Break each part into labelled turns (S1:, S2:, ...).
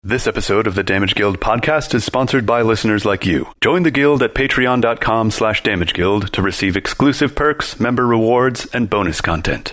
S1: This episode of the Damage Guild podcast is sponsored by listeners like you. Join the guild at patreon.com/damageguild to receive exclusive perks, member rewards, and bonus content.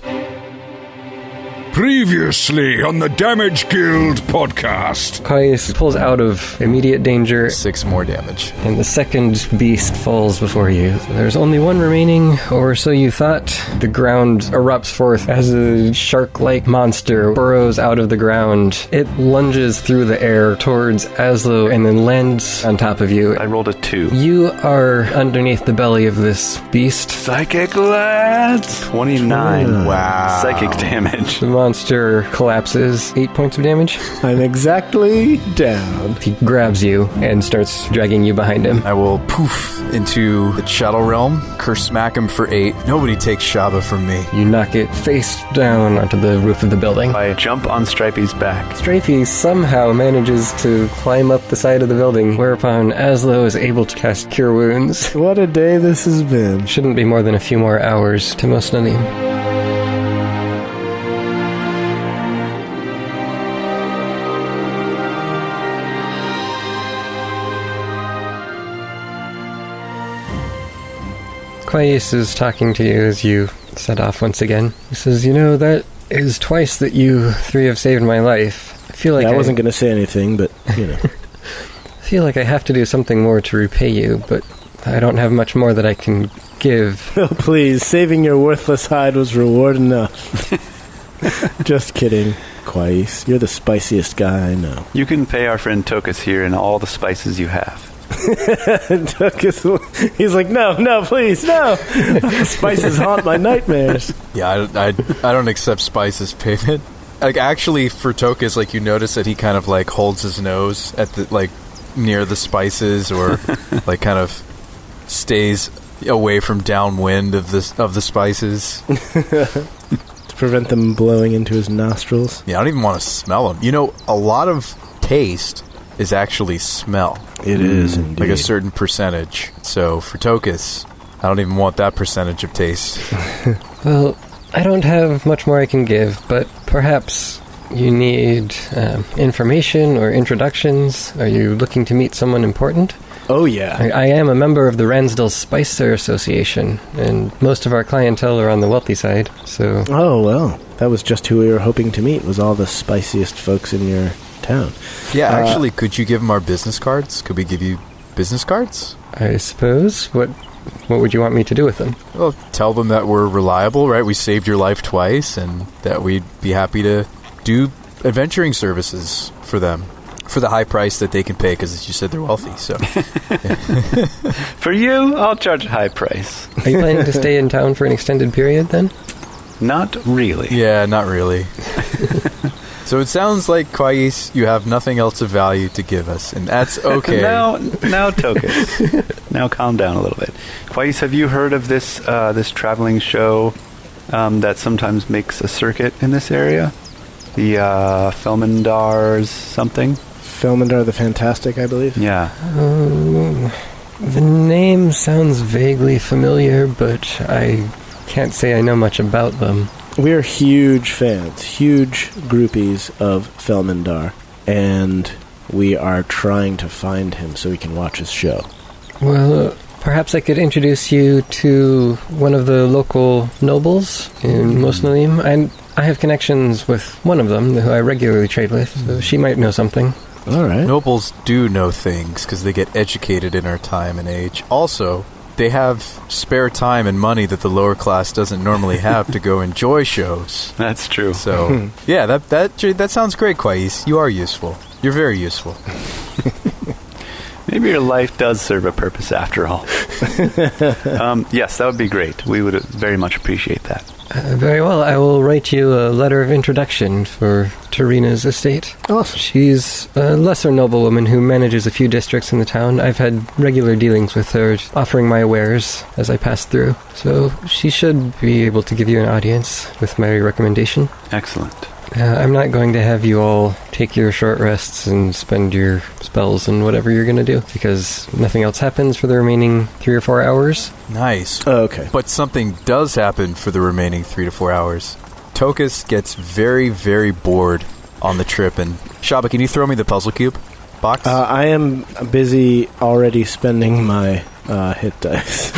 S2: Previously on the Damage Guild podcast.
S3: Qua'is pulls out of immediate danger.
S4: 6 more damage.
S3: And the second beast falls before you. There's only one remaining, or so you thought. The ground erupts forth as a shark-like monster burrows out of the ground. It lunges through the air towards Aslo and then lands on top of you.
S1: I rolled a 2.
S3: You are underneath the belly of this beast.
S1: Psychic lads! 29.
S4: Wow.
S1: Psychic damage.
S3: The monster collapses. 8 points of damage.
S5: I'm exactly down.
S3: He grabs you and starts dragging you behind him.
S4: I will poof into the Shadow Realm, curse smack him for 8. Nobody takes Shaba from me.
S3: You knock it face down onto the roof of the building.
S1: I jump on Stripey's back.
S3: Stripey somehow manages to climb up the side of the building, whereupon Aslo is able to cast Cure Wounds.
S5: What a day this has been.
S3: Shouldn't be more than a few more hours to Mosnanim. Qua'is is talking to you as you set off once again. He says, "You know, that is twice that you three have saved my life. I feel like
S5: I wasn't going to say anything, but, you know.
S3: I feel like I have to do something more to repay you, but I don't have much more that I can give."
S5: Oh, please, saving your worthless hide was reward enough. Just kidding, Qua'is. You're the spiciest guy I know.
S1: You can pay our friend Tokus here in all the spices you have.
S5: He's like, no, please, no. Spices haunt my nightmares.
S4: Yeah, I don't accept spice as payment. Like, actually, for Tokus, like, you notice that he kind of, like, holds his nose at the, like, near the spices, or, like, kind of stays away from downwind of the spices.
S5: To prevent them blowing into his nostrils.
S4: Yeah, I don't even want to smell them. You know, a lot of taste is actually smell.
S5: It is, indeed.
S4: Like a certain percentage. So, for Tokus, I don't even want that percentage of taste.
S3: Well, I don't have much more I can give, but perhaps you need information or introductions. Are you looking to meet someone important?
S5: Oh, yeah.
S3: I am a member of the Ransdell Spicer Association, and most of our clientele are on the wealthy side, so...
S5: Oh, well, that was just who we were hoping to meet, was all the spiciest folks in your town.
S4: Yeah, actually, could you give them our business cards? Could we give you business cards?
S3: I suppose. What would you want me to do with them?
S4: Well, tell them that we're reliable, right? We saved your life twice, and that we'd be happy to do adventuring services for them for the high price that they can pay, because as you said, they're wealthy. So,
S1: For you, I'll charge a high price.
S3: Are you planning to stay in town for an extended period, then?
S1: Not really.
S4: Yeah, not really. So it sounds like, Qua'is, you have nothing else of value to give us, and that's okay.
S1: Now, Tokus. Now calm down a little bit. Qua'is, have you heard of this this traveling show that sometimes makes a circuit in this area? The Felmandars something?
S5: Felmandar the Fantastic, I believe.
S1: Yeah.
S3: The name sounds vaguely familiar, but I can't say I know much about them.
S5: We're huge fans, huge groupies of Felmandar, and we are trying to find him so we can watch his show.
S3: Well, perhaps I could introduce you to one of the local nobles in Mosnalim. I have connections with one of them who I regularly trade with, so she might know something.
S5: All right.
S4: Nobles do know things because they get educated in our time and age. Also, they have spare time and money that the lower class doesn't normally have to go enjoy shows.
S1: That's true.
S4: So, yeah, that sounds great, Qua'is. You are useful. You're very useful.
S1: Maybe your life does serve a purpose after all. Yes, that would be great. We would very much appreciate that.
S3: Very well. I will write you a letter of introduction for Tarina's estate.
S5: Awesome.
S3: She's a lesser noblewoman who manages a few districts in the town. I've had regular dealings with her, offering my wares as I pass through. So she should be able to give you an audience with my recommendation.
S1: Excellent.
S3: I'm not going to have you all take your short rests and spend your spells and whatever you're going to do, because nothing else happens for the remaining 3 or 4 hours.
S4: Nice.
S5: Oh, okay.
S4: But something does happen for the remaining 3 to 4 hours. Tokus gets very, very bored on the trip. And Shaba, can you throw me the puzzle cube box?
S5: I am busy already spending my hit dice.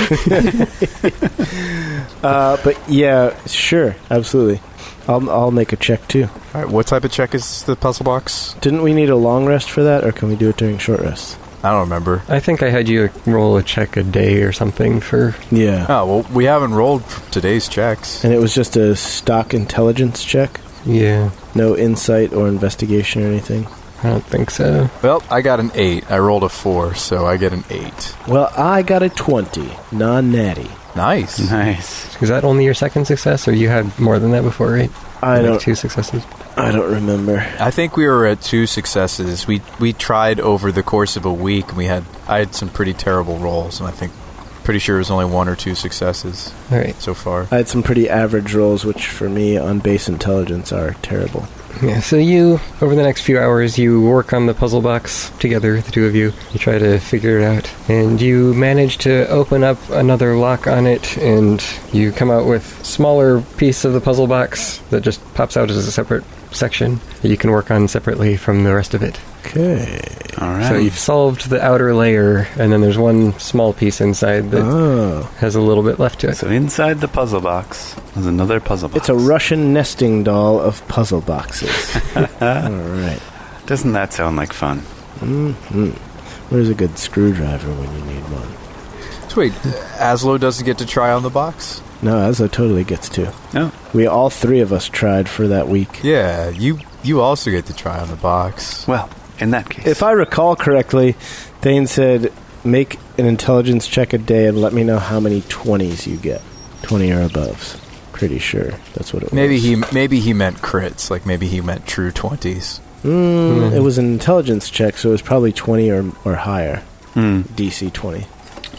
S5: But yeah, sure, absolutely. I'll make a check too.
S4: All right, what type of check is the puzzle box?
S5: Didn't we need a long rest for that, or can we do it during short rest?
S4: I don't remember.
S3: I think I had you roll a check a day or something for...
S5: Yeah.
S4: Oh, well, we haven't rolled today's checks.
S5: And it was just a stock intelligence check?
S3: Yeah.
S5: No insight or investigation or anything?
S3: I don't think so.
S4: Well, I got an 8. I rolled a 4, so I get an 8.
S5: Well, I got a 20. Non-natty.
S4: Nice.
S1: Nice.
S3: Is that only your second success, or you had more than that before, right?
S5: I
S3: Like
S5: don't...
S3: 2 successes?
S5: I don't remember.
S4: I think we were at 2 successes. We tried over the course of a week, and I had some pretty terrible rolls, and pretty sure it was only 1 or 2 successes
S3: All right.
S4: so far.
S5: I had some pretty average rolls, which for me on base intelligence are terrible.
S3: Yeah, so you, over the next few hours, you work on the puzzle box together, the two of you. You try to figure it out, and you manage to open up another lock on it, and you come out with a smaller piece of the puzzle box that just pops out as a separate section that you can work on separately from the rest of it.
S5: Okay.
S1: All right.
S3: So you've solved the outer layer, and then there's one small piece inside that has a little bit left to it.
S1: So inside the puzzle box is another puzzle box.
S5: It's a Russian nesting doll of puzzle boxes. All right.
S1: Doesn't that sound like fun?
S5: Mm-hmm. Where's a good screwdriver when you need one?
S4: So wait, Aslo doesn't get to try on the box?
S5: No, Aslo totally gets to.
S1: No.
S5: We all 3 of us tried for that week.
S4: Yeah, you also get to try on the box.
S1: Well, in that case.
S5: If I recall correctly, Thane said, make an intelligence check a day and let me know how many 20s you get. 20 or above. Pretty sure that's what it was.
S4: Maybe he meant crits, like maybe he meant true 20s.
S5: It was an intelligence check, so it was probably 20 or higher. DC 20.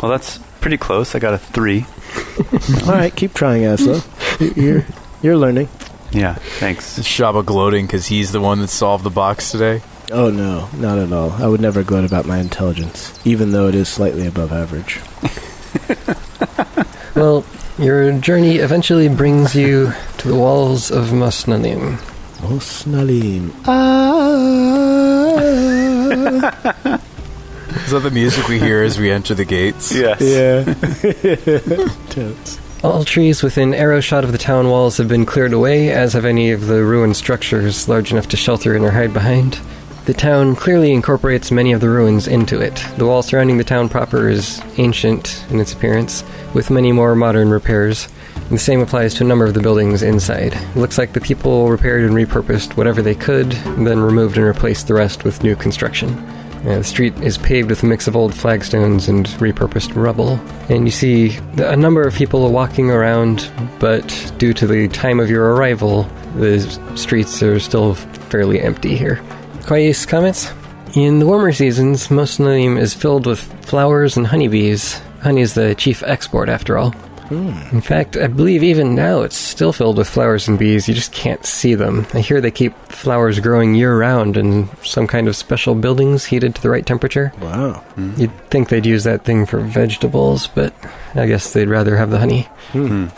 S1: Well, that's pretty close. I got a 3.
S5: All right, keep trying, Aslo. You're learning.
S1: Yeah, thanks.
S4: Shaba gloating because he's the one that solved the box today.
S5: Oh, no, not at all. I would never gloat about my intelligence, even though it is slightly above average.
S3: Well, your journey eventually brings you to the walls of Mosnalim.
S5: Mosnalim.
S4: Is that the music we hear as we enter the gates?
S1: Yes.
S5: Yeah. Totes.
S3: All trees within arrow shot of the town walls have been cleared away, as have any of the ruined structures large enough to shelter in or hide behind. The town clearly incorporates many of the ruins into it. The wall surrounding the town proper is ancient in its appearance, with many more modern repairs. The same applies to a number of the buildings inside. It looks like the people repaired and repurposed whatever they could, then removed and replaced the rest with new construction. The street is paved with a mix of old flagstones and repurposed rubble. And you see a number of people walking around, but due to the time of your arrival, the streets are still fairly empty here. Qua'is, comments? In the warmer seasons, Mosnalim is filled with flowers and honeybees. Honey is the chief export, after all. In fact, I believe even now it's still filled with flowers and bees. You just can't see them. I hear they keep flowers growing year-round in some kind of special buildings heated to the right temperature.
S5: Wow.
S3: You'd think they'd use that thing for vegetables, but I guess they'd rather have the honey.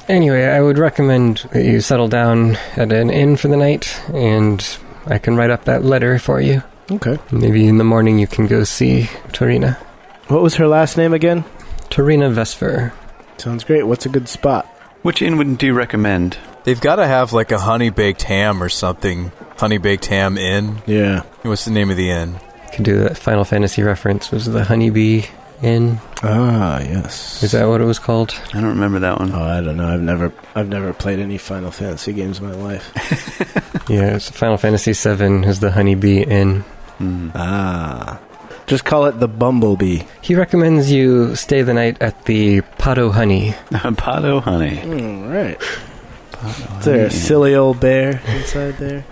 S3: Anyway, I would recommend that you settle down at an inn for the night, and I can write up that letter for you.
S5: Okay.
S3: Maybe in the morning you can go see Torina.
S5: What was her last name again?
S3: Torina Vesper.
S5: Sounds great. What's a good spot?
S1: Which inn do you recommend?
S4: They've got to have like a honey-baked ham or something. Honey-baked ham inn.
S5: Yeah.
S4: What's the name of the inn?
S3: Could do that Final Fantasy reference. Was the Honeybee Inn?
S5: Ah, yes.
S3: Is that what it was called?
S1: I don't remember that one.
S5: Oh, I don't know. I've never played any Final Fantasy games in my life.
S3: Yeah, it's Final Fantasy VII is the Honeybee Inn.
S5: Ah. Just call it the Bumblebee.
S3: He recommends you stay the night at the Pato Honey.
S1: Pato Honey.
S5: Right. Is there a silly old bear inside there?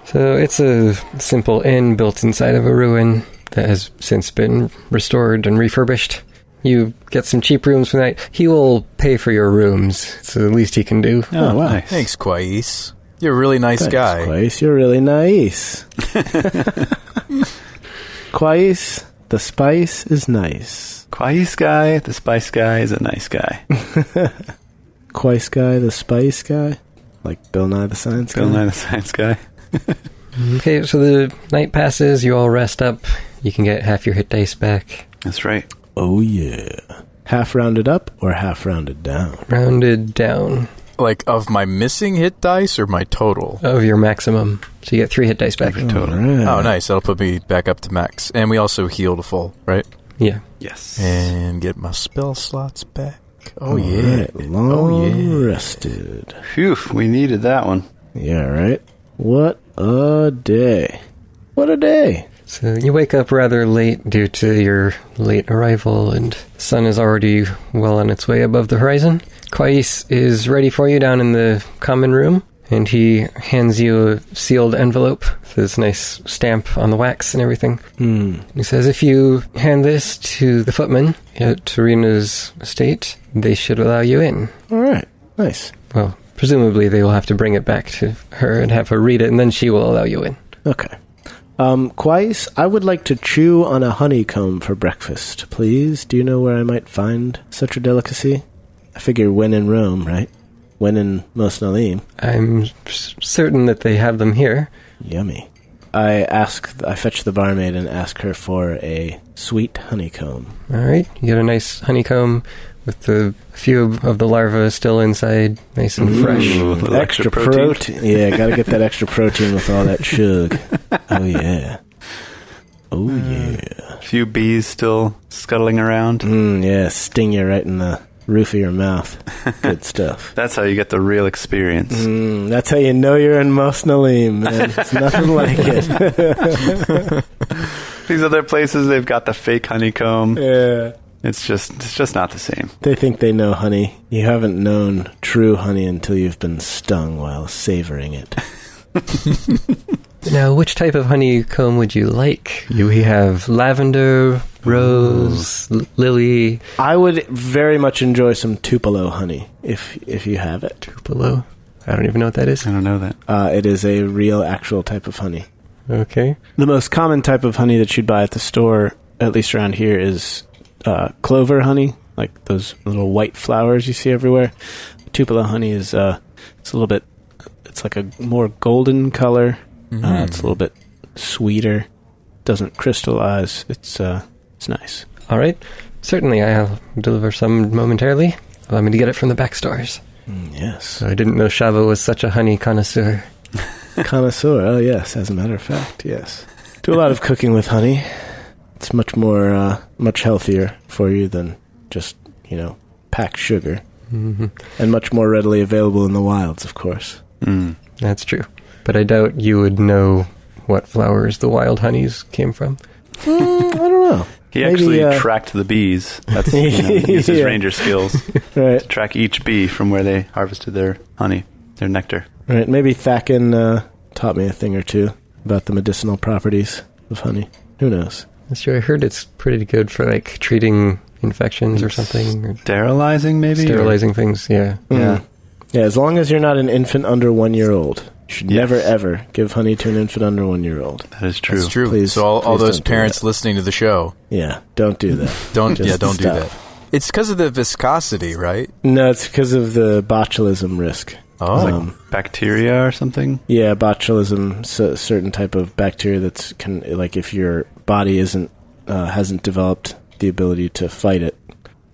S3: So it's a simple inn built inside of a ruin that has since been restored and refurbished. You get some cheap rooms for the night. He will pay for your rooms. It's the least he can do.
S1: Oh, wow.
S5: Nice.
S4: Thanks, Qua'is. You're a really nice
S5: Thanks,
S4: guy.
S5: Qua'is. You're really nice. Qua'is, the spice is nice.
S1: Qua'is guy, the spice guy, is a nice guy.
S5: Qua'is guy, the spice guy? Like Bill Nye the Science Guy?
S1: Bill Nye the Science Guy.
S3: Okay, so the night passes, you all rest up. You can get half your hit dice back.
S1: That's right.
S5: Oh, yeah. Half rounded up or half rounded down?
S3: Rounded down.
S4: Like, of my missing hit dice or my total?
S3: Of your maximum. So you get 3 hit dice back.
S1: Total.
S5: Right.
S4: Oh, nice. That'll put me back up to max. And we also heal to full, right?
S3: Yeah.
S1: Yes.
S4: And get my spell slots back. Oh,
S5: All
S4: yeah.
S5: right, long rested.
S1: Phew, we needed that one.
S5: Yeah, right? What a day. What a day.
S3: So you wake up rather late due to your late arrival, and the sun is already well on its way above the horizon. Qua'is is ready for you down in the common room, and he hands you a sealed envelope with this nice stamp on the wax and everything. He says, if you hand this to the footman at Tarina's estate, they should allow you in.
S5: All right. Nice.
S3: Well, presumably they will have to bring it back to her and have her read it, and then she will allow you in.
S5: Okay. Qua'is, I would like to chew on a honeycomb for breakfast, please. Do you know where I might find such a delicacy? I figure when in Rome, right? When in Mos Nalim.
S3: I'm certain that they have them here.
S5: Yummy. I fetch the barmaid and ask her for a sweet honeycomb.
S3: All right, you get a nice honeycomb with a few of the larvae still inside, nice and fresh.
S1: Ooh, a little extra protein.
S5: Yeah, gotta get that extra protein with all that sugar. Oh, yeah. Oh, yeah.
S1: A few bees still scuttling around.
S5: Yeah, sting you right in the roof of your mouth. Good stuff.
S1: That's how you get the real experience.
S5: That's how you know you're in Mos Nalim, man. It's nothing like it.
S1: These other places, they've got the fake honeycomb.
S5: Yeah.
S1: It's just not the same.
S5: They think they know honey. You haven't known true honey until you've been stung while savoring it.
S3: Now, which type of honeycomb would you like? We have lavender, rose, lily.
S5: I would very much enjoy some Tupelo honey, if you have it.
S3: Tupelo. I don't even know what that is.
S1: I don't know that.
S5: It is a real, actual type of honey.
S3: Okay.
S6: The most common type of honey that you'd buy at the store, at least around here, is clover honey, like those little white flowers you see everywhere. Tupelo honey is it's a little bit, it's like a more golden color. It's a little bit sweeter, doesn't crystallize. It's nice.
S3: All right. Certainly, I'll deliver some momentarily. Allow me to get it from the back stores.
S5: Yes.
S3: I didn't know Shavo was such a honey connoisseur.
S5: Connoisseur, oh yes, as a matter of fact, yes. Do a lot of cooking with honey. It's much more, much healthier for you than just, packed sugar. And much more readily available in the wilds, of course.
S3: That's true. But I doubt you would know what flowers the wild honeys came from.
S5: I don't know.
S1: He actually tracked the bees. That's used his ranger skills
S5: Right.
S1: to track each bee from where they harvested their honey, their nectar.
S5: Right, maybe Thakin taught me a thing or two about the medicinal properties of honey. Who knows?
S3: That's true. I heard it's pretty good for, treating infections or something. Or
S1: Sterilizing, maybe?
S3: sterilizing things, yeah.
S1: Yeah.
S5: Yeah, as long as you're not an infant under 1 year old. You should never, ever give honey to an infant under 1 year old.
S1: That is true.
S4: That's true.
S5: Please-
S4: so all
S5: please
S4: those
S5: don't do
S4: parents
S5: that.
S4: listening to the show,
S5: Yeah, don't do that.
S4: don't do
S5: Just stop.
S4: that. It's because of the viscosity, right?
S5: No, it's because of the botulism risk.
S4: Oh.
S1: Bacteria or something?
S5: Yeah, botulism, certain type of bacteria that's if your body hasn't developed the ability to fight it,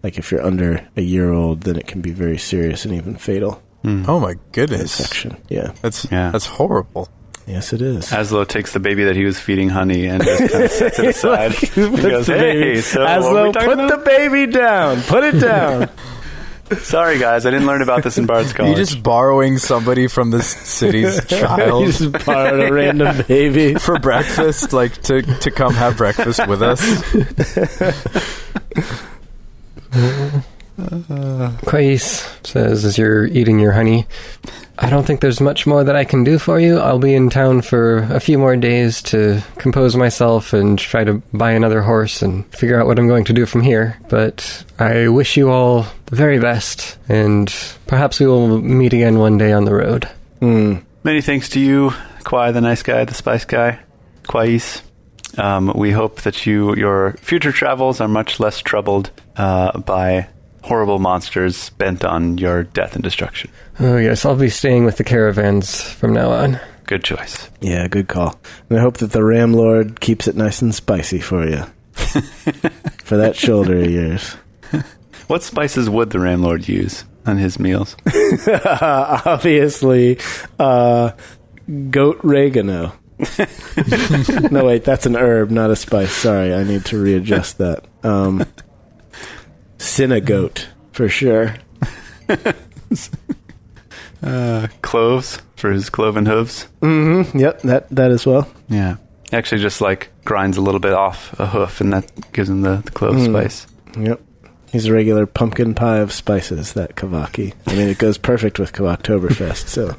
S5: like if you're under a year old, then it can be very serious and even fatal.
S4: Oh my goodness.
S5: Infection. Yeah.
S4: That's horrible.
S5: Yes, it is.
S1: Aslo takes the baby that he was feeding honey and just kind of sets it aside. He goes,
S5: the baby-
S1: hey, so what were
S5: Aslo,
S1: we talking
S5: put
S1: about?
S5: the baby down. Put it down.
S1: Sorry, guys, I didn't learn about this in Bard's College.
S4: You just borrowing somebody from this city's
S5: You
S4: child
S5: just borrowed a random baby.
S4: for breakfast, to come have breakfast with us.
S3: Qua'is says as you're eating your honey, I don't think there's much more that I can do for you. I'll be in town for a few more days to compose myself and try to buy another horse and figure out what I'm going to do from here. But I wish you all the very best, and perhaps we will meet again one day on the road.
S1: Many thanks to you, Quai, the nice guy, the spice guy, Qua'is. We hope that your future travels are much less troubled by horrible monsters bent on your death and destruction.
S3: Oh yes, I'll be staying with the caravans from now on.
S1: Good choice.
S5: Yeah, good call. And I hope that the Ram Lord keeps it nice and spicy for you. For that shoulder of yours.
S1: What spices would the Ram Lord use on his meals?
S5: Obviously, goat oregano. No, wait, that's an herb, not a spice. Sorry, I need to readjust that. Cinnagoat, for sure.
S1: Cloves for his cloven hooves.
S5: Mm-hmm. Yep, that as well.
S1: Yeah. Actually just like grinds a little bit off a hoof and that gives him the clove spice.
S5: Yep. He's a regular pumpkin pie of spices, that Kavaki. I mean, it goes perfect with Kavoktoberfest, so...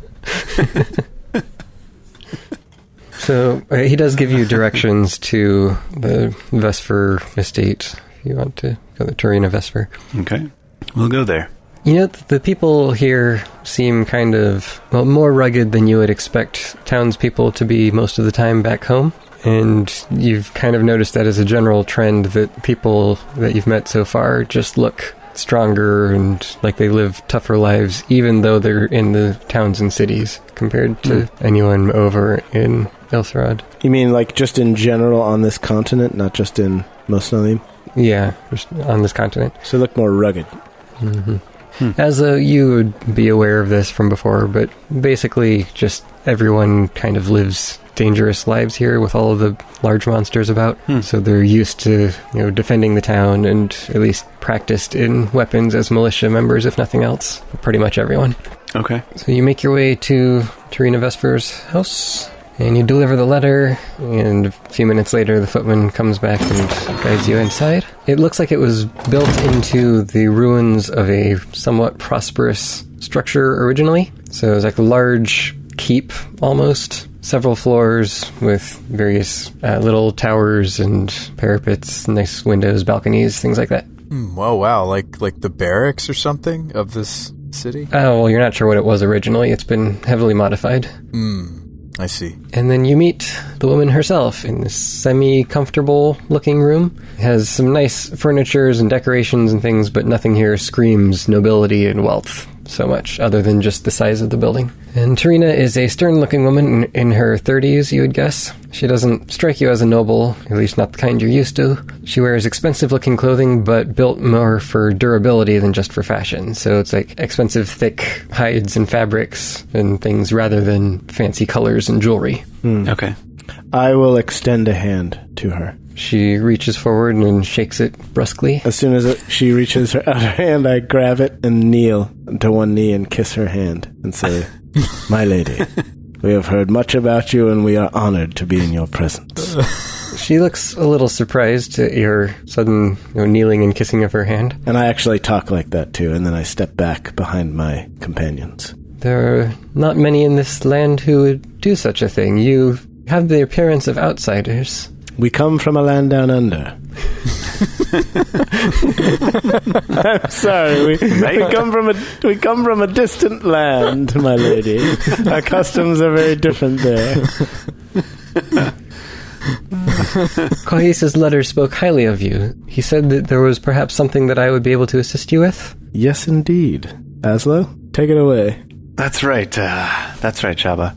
S3: So he does give you directions to the Vesper estate if you want to go to Turina Vesper.
S1: Okay. We'll go there.
S3: You know, the people here seem kind of, well, more rugged than you would expect townspeople to be most of the time back home. And you've kind of noticed that as a general trend that people that you've met so far just look stronger and like they live tougher lives, even though they're in the towns and cities compared to anyone over in Ilthrod.
S5: You mean like just in general on this continent, not just in Mosnalim?
S3: Yeah, just on this continent.
S5: So look more rugged.
S3: Mm-hmm. As though you would be aware of this from before, but basically just everyone kind of lives dangerous lives here with all of the large monsters about. So they're used to, defending the town and at least practiced in weapons as militia members, if nothing else. Pretty much everyone.
S1: Okay.
S3: So you make your way to Turina Vesper's house, and you deliver the letter, and a few minutes later the footman comes back and guides you inside. It looks like it was built into the ruins of a somewhat prosperous structure originally. So it was like a large keep, almost. Several floors with various little towers and parapets, nice windows, balconies, things like that.
S4: Oh, wow. Like the barracks or something of this city?
S3: Oh, well, you're not sure what it was originally. It's been heavily modified.
S4: I see.
S3: And then you meet the woman herself in this semi-comfortable looking room. It has some nice furnitures and decorations and things, but nothing here screams nobility and wealth so much, other than just the size of the building. And Turina is a stern-looking woman in her 30s, you would guess. She doesn't strike you as a noble, at least not the kind you're used to. She wears expensive-looking clothing, but built more for durability than just for fashion. So it's like expensive, thick hides and fabrics and things rather than fancy colors and jewelry.
S1: Okay.
S5: I will extend a hand to her.
S3: She reaches forward and shakes it brusquely.
S5: As soon as she reaches her out her hand, I grab it and kneel to one knee and kiss her hand and say, "My lady, we have heard much about you and we are honored to be in your presence."
S3: She looks a little surprised at your sudden kneeling and kissing of her hand.
S5: And I actually talk like that too, and then I step back behind my companions.
S3: There are not many in this land who would do such a thing. You have the appearance of outsiders.
S5: We come from a land down under. I'm sorry. We come from a distant land, my lady. Our customs are very different there.
S3: Qua'is' letter spoke highly of you. He said that there was perhaps something that I would be able to assist you with.
S5: Yes, indeed. Aslo, take it away.
S1: That's right, Shaba.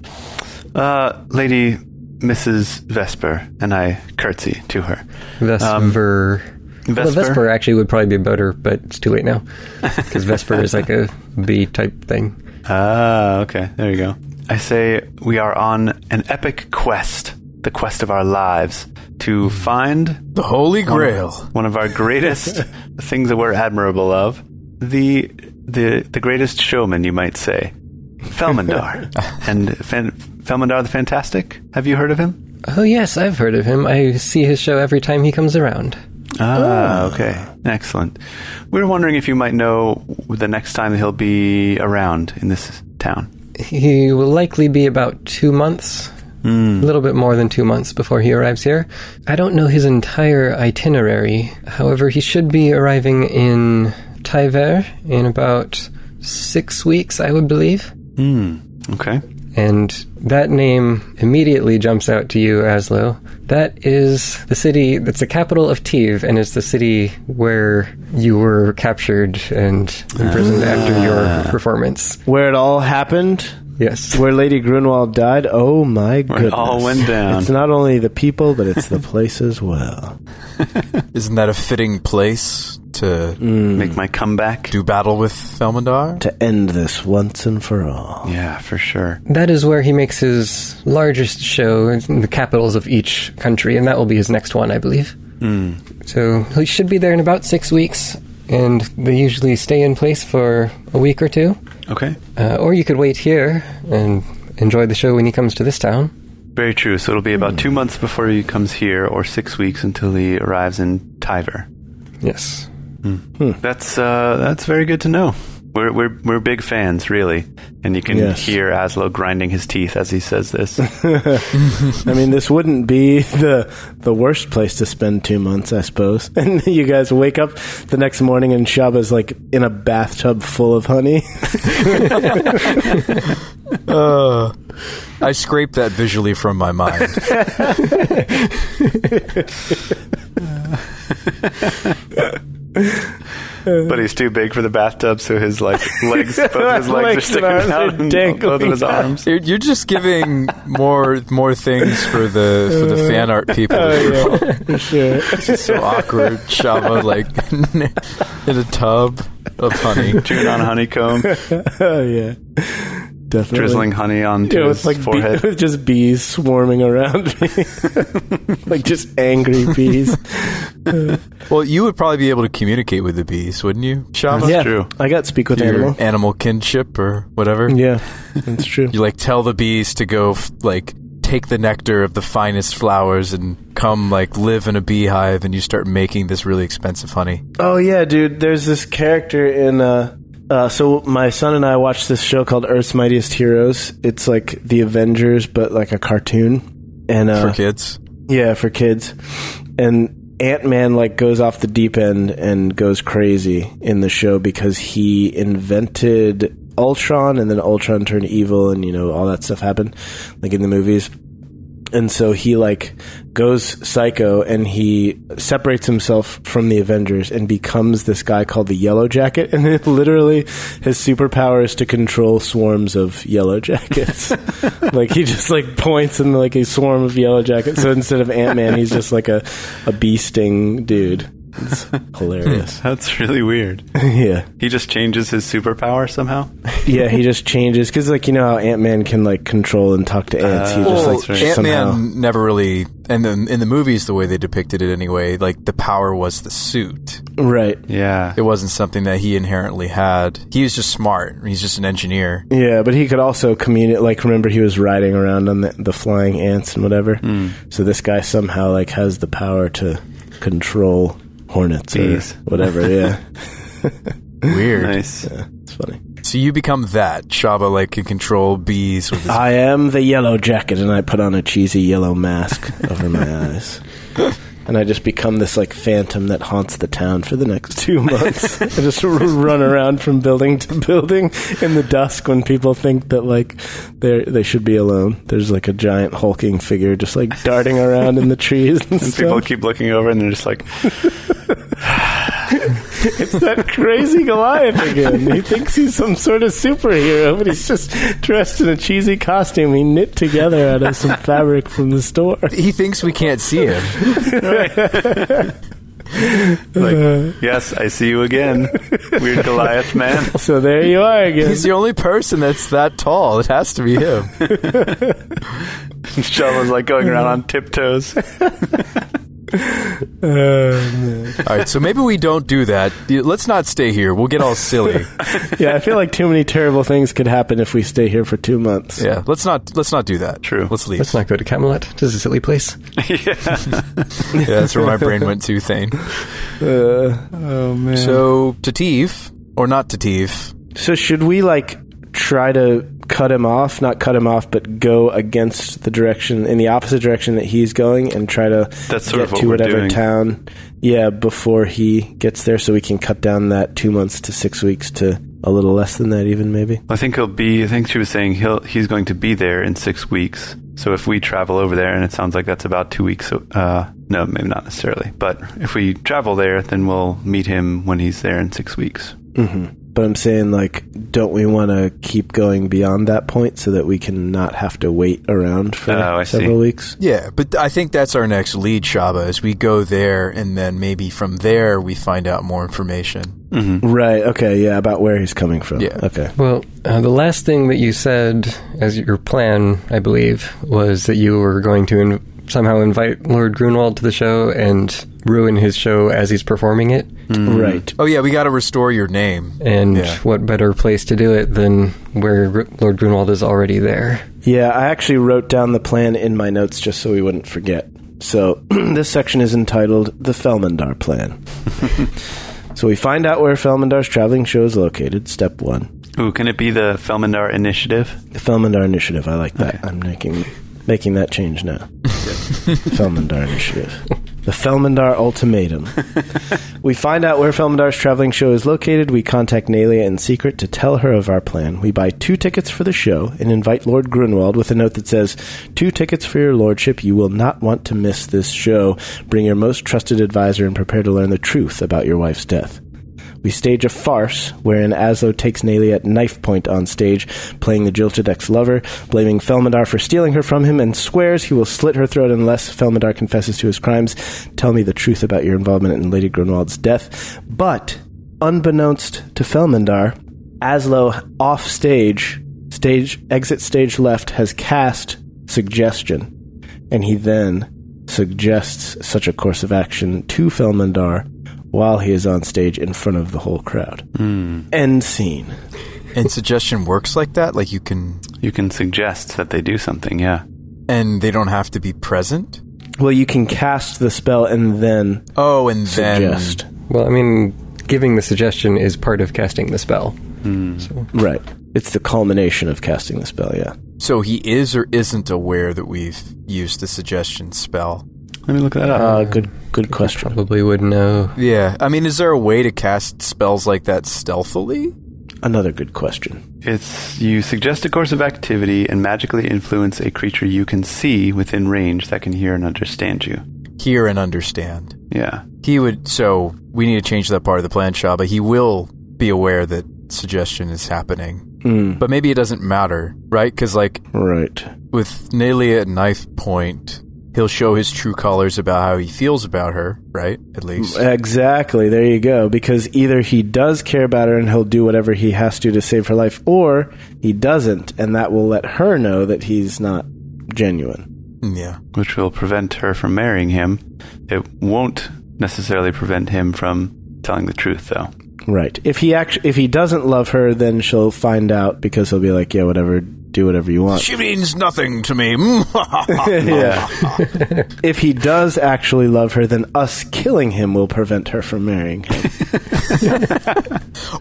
S1: Lady Mrs. Vesper, and I curtsy to her.
S3: Vesper.
S1: Vesper?
S3: Well, Vesper actually would probably be better, but it's too late now. Because Vesper is like a bee-type thing.
S1: Ah, okay. There you go. I say we are on an epic quest, the quest of our lives, to find...
S4: The Holy Grail.
S1: One of our greatest things that we're admirable of. The greatest showman, you might say. Felmandar. And Felmandar the Fantastic? Have you heard of him?
S3: Oh, yes, I've heard of him. I see his show every time he comes around.
S1: Okay. Excellent. We were wondering if you might know the next time he'll be around in this town.
S3: He will likely be about 2 months. A little bit more than 2 months before he arrives here. I don't know his entire itinerary. However, he should be arriving in Tyver in about 6 weeks, I would believe.
S1: Okay.
S3: And that name immediately jumps out to you, Aslo. That is the city, that's the capital of Tiv, and it's the city where you were captured and imprisoned after your performance.
S5: Where it all happened?
S3: Yes.
S5: Where Lady Grunwald died? Oh my goodness.
S1: Where it all went down.
S5: It's not only the people, but it's the place as well.
S4: Isn't that a fitting place to
S1: Make my comeback?
S4: do battle with Felmandar?
S5: To end this once and for all.
S1: Yeah, for sure.
S3: That is where he makes his largest show in the capitals of each country, and that will be his next one, I believe. So he should be there in about 6 weeks, and they usually stay in place for a week or two.
S1: Okay.
S3: Or you could wait here and enjoy the show when he comes to this town.
S1: Very true. So it'll be about 2 months before he comes here, or 6 weeks until he arrives in Tiver.
S3: Yes.
S1: That's very good to know. We're big fans, really, and you can hear Aslo grinding his teeth as he says this.
S5: I mean, this wouldn't be the worst place to spend 2 months, I suppose. And you guys wake up the next morning and Shaba's like in a bathtub full of honey.
S4: I scraped that visually from my mind.
S1: But he's too big for the bathtub, so his legs, both his legs are sticking out, and both of his arms.
S4: You're just giving more things for the fan art people.
S5: For sure.
S4: It's just so awkward. Shava in a tub of honey,
S1: Chewing on honeycomb,
S5: Oh, yeah. Definitely.
S1: drizzling honey onto his forehead.
S5: with just bees swarming around me. Like just angry bees.
S4: Well, you would probably be able to communicate with the bees, wouldn't you, Shava?
S5: Yeah,
S1: true.
S5: I got speak with
S4: Your
S5: animal.
S4: animal kinship or whatever.
S5: Yeah, that's true.
S4: You tell the bees to go take the nectar of the finest flowers and come live in a beehive, and you start making this really expensive honey.
S5: Oh yeah, dude. There's this character in. So my son and I watched this show called Earth's Mightiest Heroes. It's like the Avengers, but like a cartoon. And
S4: For kids?
S5: Yeah, for kids. And Ant-Man goes off the deep end and goes crazy in the show because he invented Ultron, and then Ultron turned evil, and all that stuff happened in the movies. And so he goes psycho, and he separates himself from the Avengers and becomes this guy called the Yellow Jacket. And it literally, his superpower is to control swarms of Yellow Jackets. He just points in a swarm of Yellow Jackets. So instead of Ant-Man, he's just a bee sting dude. It's hilarious.
S1: That's really weird.
S5: Yeah.
S1: He just changes his superpower somehow?
S5: Yeah, he just changes. Because, how Ant-Man can, control and talk to ants. He just,
S4: Ant-Man
S5: somehow...
S4: never really... And in the movies, the way they depicted it anyway, the power was the suit.
S5: Right.
S1: Yeah.
S4: It wasn't something that he inherently had. He was just smart. He's just an engineer.
S5: Yeah, but he could also communicate. Remember, he was riding around on the flying ants and whatever. So this guy somehow, has the power to control... hornets
S1: bees.
S5: Or whatever, yeah.
S4: Weird.
S1: Nice.
S5: Yeah, it's funny.
S4: So you become that. Shaba, can control bees with his...
S5: I am the Yellow Jacket, and I put on a cheesy yellow mask over my eyes. And I just become this, phantom that haunts the town for the next 2 months. I just run around from building to building in the dusk when people think that, they should be alone. There's, a giant hulking figure just, darting around in the trees and stuff.
S1: People keep looking over, and they're just
S5: It's that crazy Goliath again. He thinks he's some sort of superhero, but he's just dressed in a cheesy costume he knit together out of some fabric from the store.
S4: He thinks we can't see him.
S1: yes, I see you again, weird Goliath man.
S5: So there you are again.
S4: He's the only person that's that tall. It has to be him.
S1: Shava's going around on tiptoes.
S4: All right, so maybe we don't do that. Let's not stay here. We'll get all silly.
S5: Yeah, I feel like too many terrible things could happen if we stay here for 2 months.
S4: Yeah, let's not do that.
S1: True.
S4: Let's leave.
S3: Let's not go to Camelot. This is a silly place.
S1: Yeah,
S4: that's where my brain went to, Thane.
S5: Oh, man.
S4: So, Tatif, or not Tatif.
S5: So should we, try to cut him off, not cut him off, but go against the direction, in the opposite direction that he's going, and try to
S1: That's
S5: get to whatever town, before he gets there, so we can cut down that 2 months to 6 weeks to a little less than that, even maybe.
S1: I think she was saying he's going to be there in 6 weeks. So if we travel over there, and it sounds like that's about 2 weeks, no, maybe not necessarily, but if we travel there, then we'll meet him when he's there in 6 weeks.
S5: Mm-hmm. But I'm saying, like, don't we want to keep going beyond that point so that we can not have to wait around for several weeks?
S4: Yeah, but I think that's our next lead, Shaba, is we go there, and then maybe from there we find out more information.
S1: Mm-hmm.
S5: Right, okay, yeah, about where he's coming from.
S4: Yeah.
S5: Okay.
S3: Well, the last thing that you said as your plan, I believe, was that you were going to somehow invite Lord Grunwald to the show and ruin his show as he's performing it.
S5: Mm. Right.
S4: Oh, yeah, we got to restore your name.
S3: And what better place to do it than where Lord Grunwald is already there?
S5: Yeah, I actually wrote down the plan in my notes just so we wouldn't forget. So this section is entitled The Felmandar Plan. So we find out where Felmandar's traveling show is located, step 1.
S1: Ooh, can it be the Felmandar Initiative?
S5: The Felmandar Initiative, I like that.
S1: Okay.
S5: I'm making that change now. Felmandar Initiative. The Felmandar Ultimatum. We find out where Felmandar's traveling show is located. We contact Nalia in secret to tell her of our plan. We buy 2 tickets for the show and invite Lord Grunwald with a note that says, 2 tickets for your lordship. You will not want to miss this show. Bring your most trusted advisor and prepare to learn the truth about your wife's death. We stage a farce wherein Aslo takes Nalia at knife point on stage, playing the jilted ex-lover, blaming Felmandar for stealing her from him, and swears he will slit her throat unless Felmandar confesses to his crimes. Tell me the truth about your involvement in Lady Grunwald's death. But, unbeknownst to Felmandar, Aslo off stage, exit stage left, has cast suggestion, and he then suggests such a course of action to Felmandar while he is on stage in front of the whole crowd. End scene.
S4: And suggestion works like that? Like you can
S1: suggest that they do something, yeah.
S4: And they don't have to be present?
S5: Well, you can cast the spell and then suggest.
S3: Well, I mean, giving the suggestion is part of casting the spell. So.
S5: Right. It's the culmination of casting the spell, yeah.
S4: So he is or isn't aware that we've used the suggestion spell?
S1: Let me look that up.
S5: Good question.
S3: Probably would know.
S4: Yeah. I mean, is there a way to cast spells like that stealthily?
S5: Another good question.
S1: It's you suggest a course of activity and magically influence a creature you can see within range that can hear and understand you.
S4: Hear and understand.
S1: Yeah.
S4: So we need to change that part of the plan, Shaba. He will be aware that suggestion is happening. But maybe it doesn't matter, right? Because,
S5: right.
S4: With Nalia at knife point, he'll show his true colors about how he feels about her, right? At least.
S5: Exactly. There you go. Because either he does care about her and he'll do whatever he has to save her life, or he doesn't, and that will let her know that he's not genuine.
S4: Yeah.
S1: Which will prevent her from marrying him. It won't necessarily prevent him from telling the truth, though.
S5: Right. If he doesn't love her, then she'll find out because he'll be like, yeah, whatever, do whatever you want.
S4: She means nothing to me.
S5: Yeah. If he does actually love her, then us killing him will prevent her from marrying him.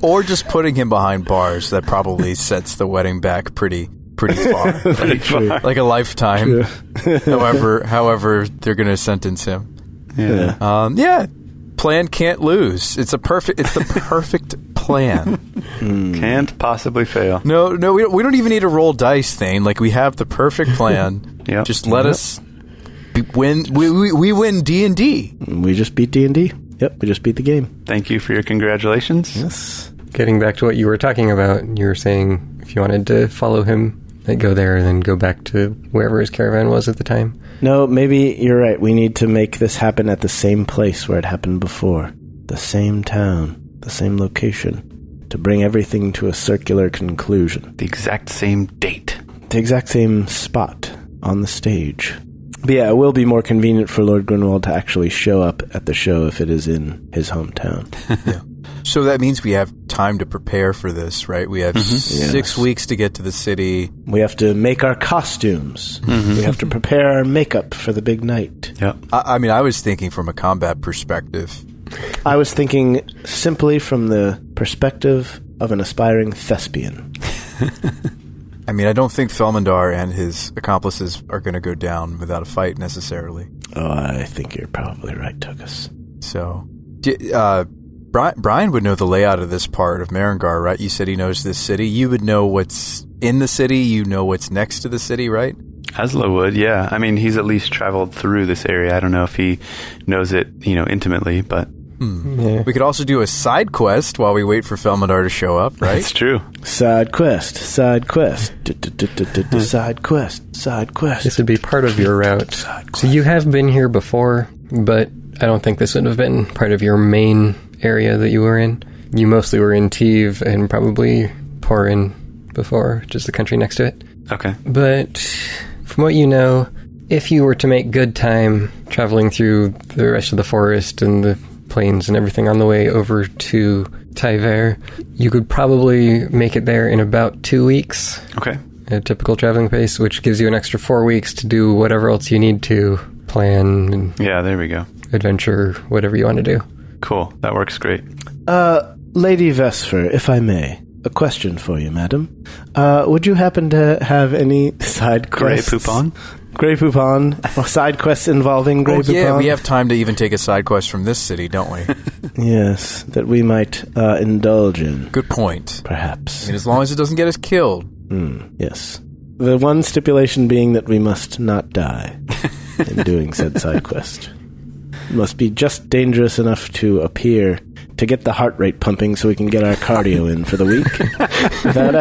S4: Or just putting him behind bars. That probably sets the wedding back pretty far. Like a lifetime. However they're going to sentence him.
S1: Yeah.
S4: Plan can't lose. It's the perfect plan.
S1: Can't possibly fail.
S4: No, we don't even need to roll dice, Thane. Like, we have the perfect plan.
S1: Yep.
S4: Just let us win. We win D&D.
S5: We just beat D&D. Yep, we just beat the game.
S1: Thank you for your congratulations.
S5: Yes.
S3: Getting back to what you were talking about, you were saying if you wanted to follow him, they'd go there and then go back to wherever his caravan was at the time.
S5: No, maybe you're right. We need to make this happen at the same place where it happened before. The same town, the same location, to bring everything to a circular conclusion.
S1: The exact same date.
S5: The exact same spot on the stage. But yeah, it will be more convenient for Lord Grunwald to actually show up at the show if it is in his hometown.
S4: Yeah. So that means we have time to prepare for this, right? We have 6 weeks to get to the city.
S5: We have to make our costumes. We have to prepare our makeup for the big night.
S1: Yep.
S4: I mean, I was thinking from a combat perspective.
S5: I was thinking simply from the perspective of an aspiring thespian.
S4: I mean, I don't think Felmandar and his accomplices are going to go down without a fight necessarily.
S5: Oh, I think you're probably right, Tugus.
S4: So, Brian would know the layout of this part of Marengar, right? You said he knows this city. You would know what's in the city. You know what's next to the city, right?
S1: Aslo would, yeah. I mean, he's at least traveled through this area. I don't know if he knows it, intimately, but
S3: Yeah.
S4: We could also do a side quest while we wait for Felmadar to show up, right?
S1: That's true.
S5: Side quest. Side quest. Side quest. Side quest.
S3: This would be part of your route. So you have been here before, but I don't think this would have been part of your main area that you were in. You mostly were in Teve and probably Porin before, which is the country next to it.
S1: Okay.
S3: But from what you know, if you were to make good time traveling through the rest of the forest and the plains and everything on the way over to Tyver, you could probably make it there in about 2 weeks.
S1: Okay.
S3: A typical traveling pace, which gives you an extra 4 weeks to do whatever else you need to plan and
S1: Yeah, there we go.
S3: adventure, whatever you want to do.
S1: Cool. That works great.
S5: Lady Vesper, if I may, a question for you, madam. Would you happen to have any side
S1: Grey
S5: quests?
S1: Poupon?
S5: Grey Poupon? Or side quests involving Grey Poupon?
S4: Yeah, we have time to even take a side quest from this city, don't we?
S5: Yes, that we might indulge in,
S4: Good point. I
S5: perhaps.
S4: mean, as long as it doesn't get us killed.
S5: Yes. The one stipulation being that we must not die in doing said side quest. Must be just dangerous enough to appear to get the heart rate pumping so we can get our cardio in for the week without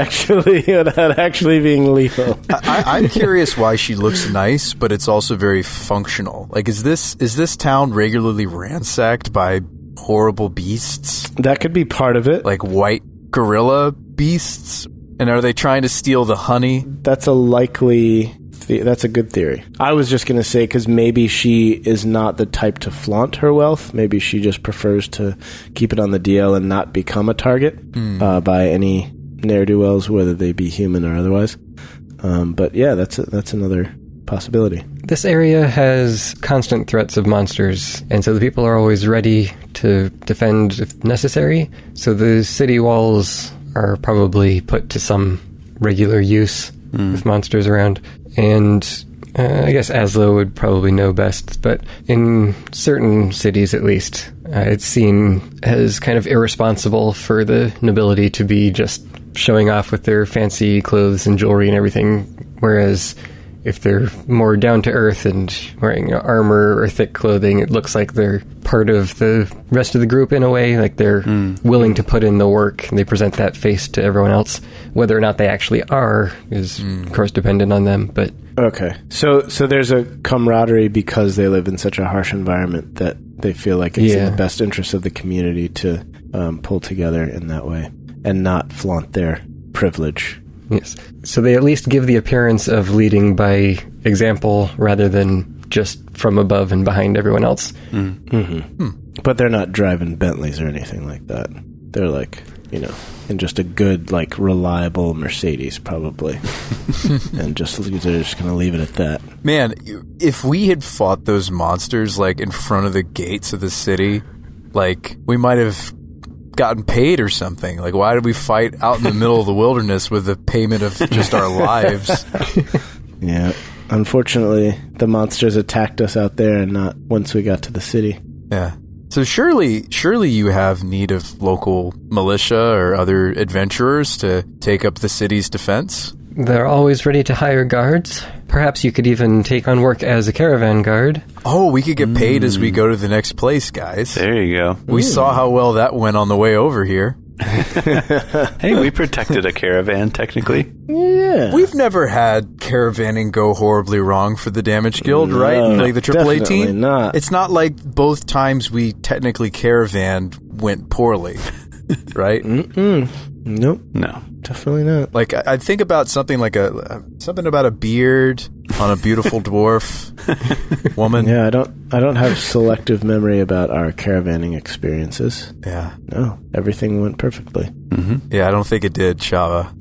S5: actually being lethal.
S4: I'm curious why she looks nice, but it's also very functional. Like, is this town regularly ransacked by horrible beasts?
S5: That could be part of it.
S4: Like white gorilla beasts? And are they trying to steal the honey?
S5: That's a likely... that's a good theory. I was just going to say, because maybe she is not the type to flaunt her wealth. Maybe she just prefers to keep it on the DL and not become a target by any ne'er-do-wells, whether they be human or otherwise. But yeah, that's another possibility.
S3: This area has constant threats of monsters, and so the people are always ready to defend if necessary. So the city walls are probably put to some regular use with monsters around. And I guess Aslo would probably know best, but in certain cities at least, it's seen as kind of irresponsible for the nobility to be just showing off with their fancy clothes and jewelry and everything, whereas if they're more down to earth and wearing armor or thick clothing, it looks like they're part of the rest of the group in a way, like they're willing to put in the work, and they present that face to everyone else. Whether or not they actually are is, of course, dependent on them, but...
S5: Okay. So there's a camaraderie because they live in such a harsh environment that they feel like it's in the best interest of the community to pull together in that way and not flaunt their privilege.
S3: Yes. So they at least give the appearance of leading by example rather than just from above and behind everyone else.
S5: But they're not driving Bentleys or anything like that. They're like, in just a good, like, reliable Mercedes, probably. And they're just going to leave it at that.
S4: Man, if we had fought those monsters, like, in front of the gates of the city, like, we might have gotten paid or something. Like, why did we fight out in the middle of the wilderness with the payment of just our lives?
S5: Yeah. Unfortunately, the monsters attacked us out there and not once we got to the city.
S4: Yeah. So surely you have need of local militia or other adventurers to take up the city's defense?
S3: They're always ready to hire guards. Perhaps you could even take on work as a caravan guard.
S4: Oh, we could get paid as we go to the next place, guys.
S1: There you go.
S4: We saw how well that went on the way over here.
S1: Hey, we protected a caravan, technically.
S5: Yeah.
S4: We've never had caravanning go horribly wrong for the Damage Guild, right? Like the AAA
S5: definitely
S4: team?
S5: not.
S4: It's not like both times we technically caravanned went poorly, right?
S5: Nope.
S1: No.
S5: Definitely not.
S4: Like, I think about something like something about a beard on a beautiful dwarf woman.
S5: Yeah, I don't have selective memory about our caravanning experiences.
S4: Yeah.
S5: No, everything went perfectly.
S4: Yeah, I don't think it did, Shava.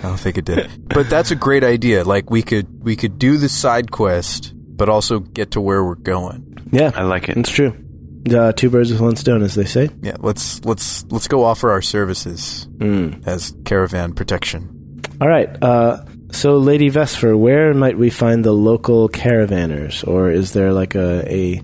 S4: I don't think it did. But that's a great idea. Like, we could do the side quest, but also get to where we're going.
S5: Yeah,
S1: I like it.
S5: It's true. Two birds with one stone, as they say.
S4: Yeah, let's go offer our services as caravan protection.
S5: All right. So, Lady Vesper, where might we find the local caravanners, or is there like a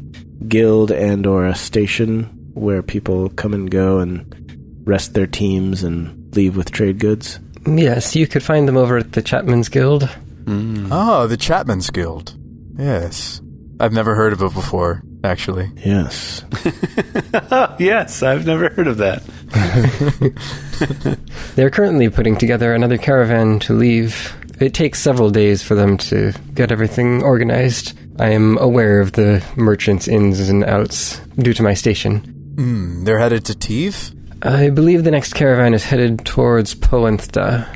S5: guild and or a station where people come and go and rest their teams and leave with trade goods?
S3: Yes, you could find them over at the Chapman's Guild.
S4: Oh, the Chapman's Guild. Yes. I've never heard of it before. actually.
S5: Yes.
S1: Yes, I've never heard of that.
S3: They're currently putting together another caravan to leave. It takes several days for them to get everything organized. I am aware of the merchants' ins and outs due to my station.
S4: They're headed to Teve?
S3: I believe the next caravan is headed towards Poenthda,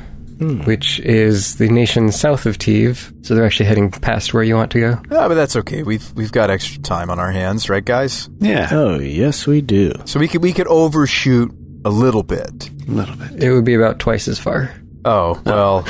S3: which is the nation south of Teve, so they're actually heading past where you want to go.
S4: Ah, but that's okay. We've got extra time on our hands, right, guys?
S1: Yeah,
S5: Oh, yes, we do.
S4: So we could overshoot a little bit.
S1: a little bit.
S3: It would be about twice as far.
S4: Oh, well,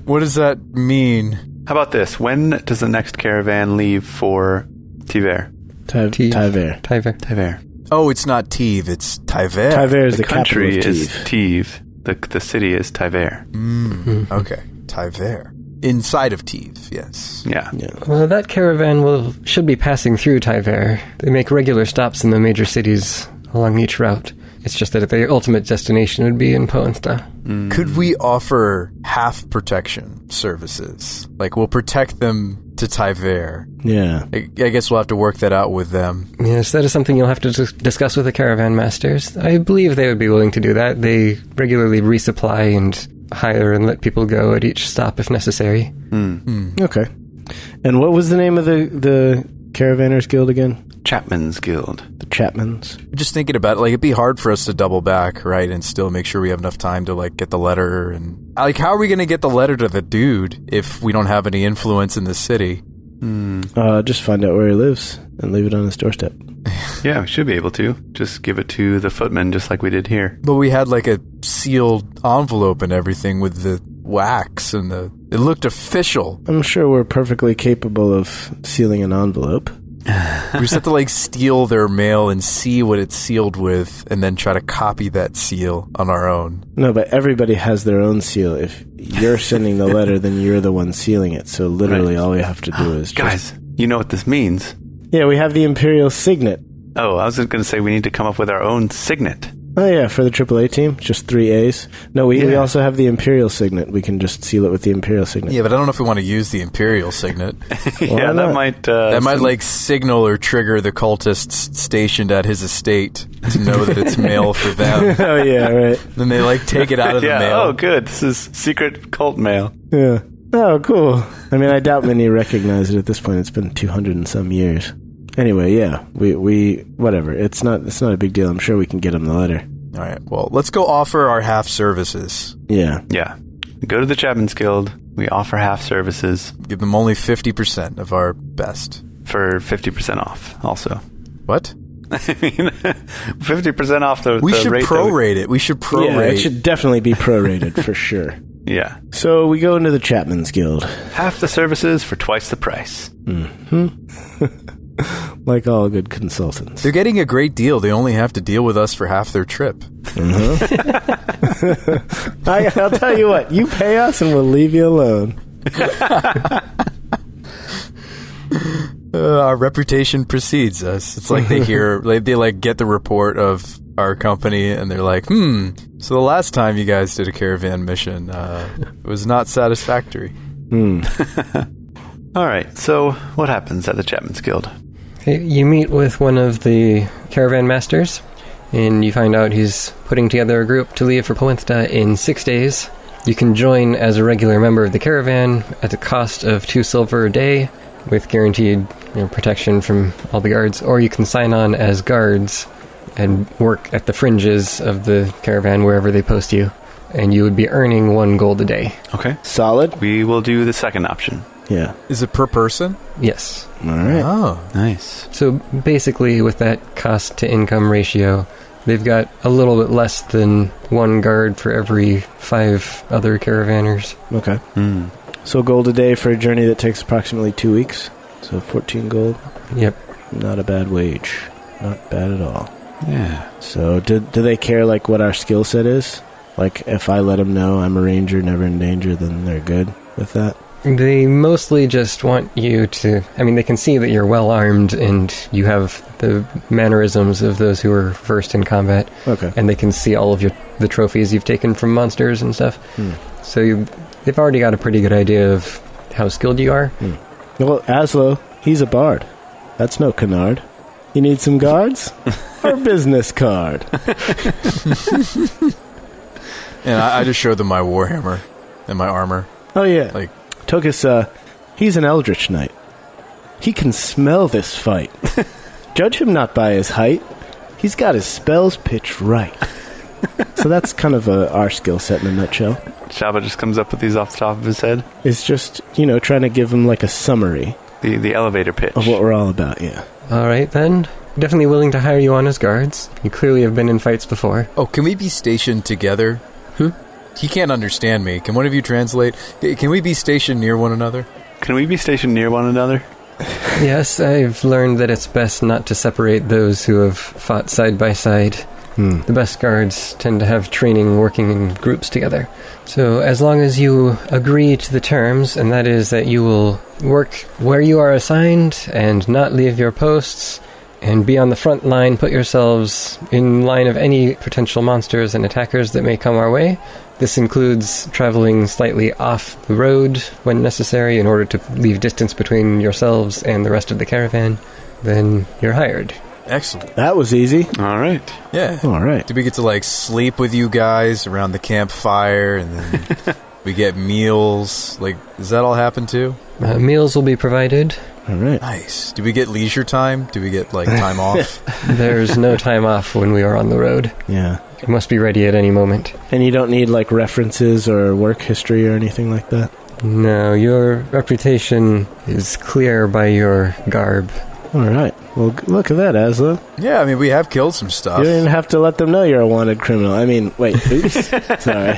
S4: what does that mean?
S1: How about this? When does the next caravan leave for Tiver?
S5: Tiver.
S1: Tiver.
S4: Oh, it's not Teve, it's Tiver.
S5: Tiver is
S1: The
S5: the capital
S1: country
S5: of
S1: is
S5: Teve.
S1: Teve. The city is Tiver.
S4: Okay, Tiver. Inside of Teve, yes.
S1: Yeah.
S3: Well, that caravan should be passing through Tiver. They make regular stops in the major cities along each route. It's just that their ultimate destination would be in Poenthda.
S4: Could we offer half protection services? Like, we'll protect them to Tiver.
S5: Yeah.
S4: I guess we'll have to work that out with them.
S3: Yes, that is something you'll have to discuss with the caravan masters. I believe they would be willing to do that. They regularly resupply and hire and let people go at each stop if necessary.
S5: Okay. And what was the name of the Caravanners Guild again?
S1: Chapman's Guild.
S5: The Chapmans.
S4: Just thinking about it, like, it'd be hard for us to double back, right, and still make sure we have enough time to, like, get the letter. And, like, how are we going to get the letter to the dude if we don't have any influence in the city?
S5: Just find out where he lives and leave it on his doorstep.
S1: Yeah, we should be able to. Just give it to the footman, just like we did here.
S4: But we had, like, a sealed envelope and everything with the wax and it looked official.
S5: I'm sure we're perfectly capable of sealing an envelope.
S4: We just have to, like, steal their mail and see what it's sealed with and then try to copy that seal on our own.
S5: No, but everybody has their own seal. If you're sending the letter, then you're the one sealing it. So literally all we have to do is
S1: Guys, you know what this means.
S5: Yeah, we have the Imperial Signet.
S1: Oh, I was going to say we need to come up with our own signet.
S5: Oh, yeah, for the AAA team, just 3 A's. No, we also have the Imperial Signet. We can just seal it with the Imperial Signet.
S4: Yeah, but I don't know if we want to use the Imperial Signet.
S1: Yeah, that might...
S4: that might, like, signal or trigger the cultists stationed at his estate to know that it's mail for them.
S5: Oh, yeah, right.
S4: Then they, like, take it out of the mail.
S1: Oh, good. This is secret cult mail.
S5: Yeah. Oh, cool. I mean, I doubt many recognize it at this point. It's been 200 and some years. Anyway, yeah, we whatever. It's not a big deal. I'm sure we can get him the letter.
S4: All right, well, let's go offer our half services.
S5: Yeah.
S1: Yeah. Go to the Chapman's Guild. We offer half services.
S4: Give them only 50% of our best.
S1: For 50% off, also.
S4: What?
S1: I mean, 50% off the
S4: We should
S1: rate
S4: prorate it. We should prorate.
S5: Yeah, it should definitely be prorated for sure.
S1: Yeah.
S5: So we go into the Chapman's Guild.
S1: Half the services for twice the price.
S5: Like all good consultants.
S4: They're getting a great deal. They only have to deal with us for half their trip.
S5: I'll tell you what, you pay us and we'll leave you alone.
S4: Our reputation precedes us. It's like they hear, they like get the report of our company and they're like, so the last time you guys did a caravan mission was not satisfactory.
S1: All right, so what happens at the Chapman's Guild?
S3: You meet with one of the caravan masters, and you find out he's putting together a group to leave for Poenthda in 6 days. You can join as a regular member of the caravan at the cost of 2 silver a day, with guaranteed protection from all the guards, or you can sign on as guards and work at the fringes of the caravan wherever they post you, and you would be earning 1 gold a day.
S1: Okay.
S5: Solid?
S1: We will do the second option.
S5: Yeah.
S4: Is it per person?
S3: Yes.
S5: All right.
S4: Oh.
S1: Nice.
S3: So basically, with that cost-to-income ratio, they've got a little bit less than 1 guard for every 5 other caravanners.
S5: Okay. So gold a day for a journey that takes approximately 2 weeks. So 14 gold.
S3: Yep.
S5: Not a bad wage. Not bad at all.
S1: Yeah.
S5: So do they care, like, what our skill set is? Like, if I let them know I'm a ranger, never in danger, then they're good with that?
S3: They mostly just want you to... I mean, they can see that you're well-armed and you have the mannerisms of those who are first in combat.
S5: Okay.
S3: And they can see all of the trophies you've taken from monsters and stuff. So they've already got a pretty good idea of how skilled you are.
S5: Well, Aslo, he's a bard. That's no canard. You need some guards? Or business card?
S4: And I just showed them my warhammer and my armor.
S5: Oh, yeah.
S4: Like,
S5: Tokus, he's an Eldritch Knight. He can smell this fight. Judge him not by his height. He's got his spells pitched right. So that's kind of our skill set in a nutshell.
S1: Shaba just comes up with these off the top of his head.
S5: It's just, trying to give him like a summary
S1: The elevator pitch.
S5: of what we're all about, yeah.
S3: All right, then. Definitely willing to hire you on as guards. You clearly have been in fights before.
S4: oh, can we be stationed together? He can't understand me. Can one of you translate? Can we be stationed near one another?
S1: Can we be stationed near one another?
S3: Yes, I've learned that it's best not to separate those who have fought side by side. The best guards tend to have training working in groups together. So as long as you agree to the terms, and that is that you will work where you are assigned and not leave your posts, and be on the front line, put yourselves in line of any potential monsters and attackers that may come our way. This includes traveling slightly off the road when necessary in order to leave distance between yourselves and the rest of the caravan. Then you're hired.
S4: Excellent.
S5: That was easy.
S1: All right.
S4: Yeah.
S5: All right.
S4: Do we get to, sleep with you guys around the campfire, and then we get meals? Does that all happen too?
S3: Meals will be provided.
S5: All right.
S4: Nice. Do we get leisure time? Do we get, time off?
S3: There's no time off when we are on the road.
S5: Yeah.
S3: You must be ready at any moment.
S5: And you don't need, references or work history or anything like that?
S3: No, your reputation is clear by your garb.
S5: All right. Well, look at that, Aslo.
S4: Yeah, I mean, we have killed some stuff.
S5: You didn't have to let them know you're a wanted criminal. I mean, wait, oops. Sorry.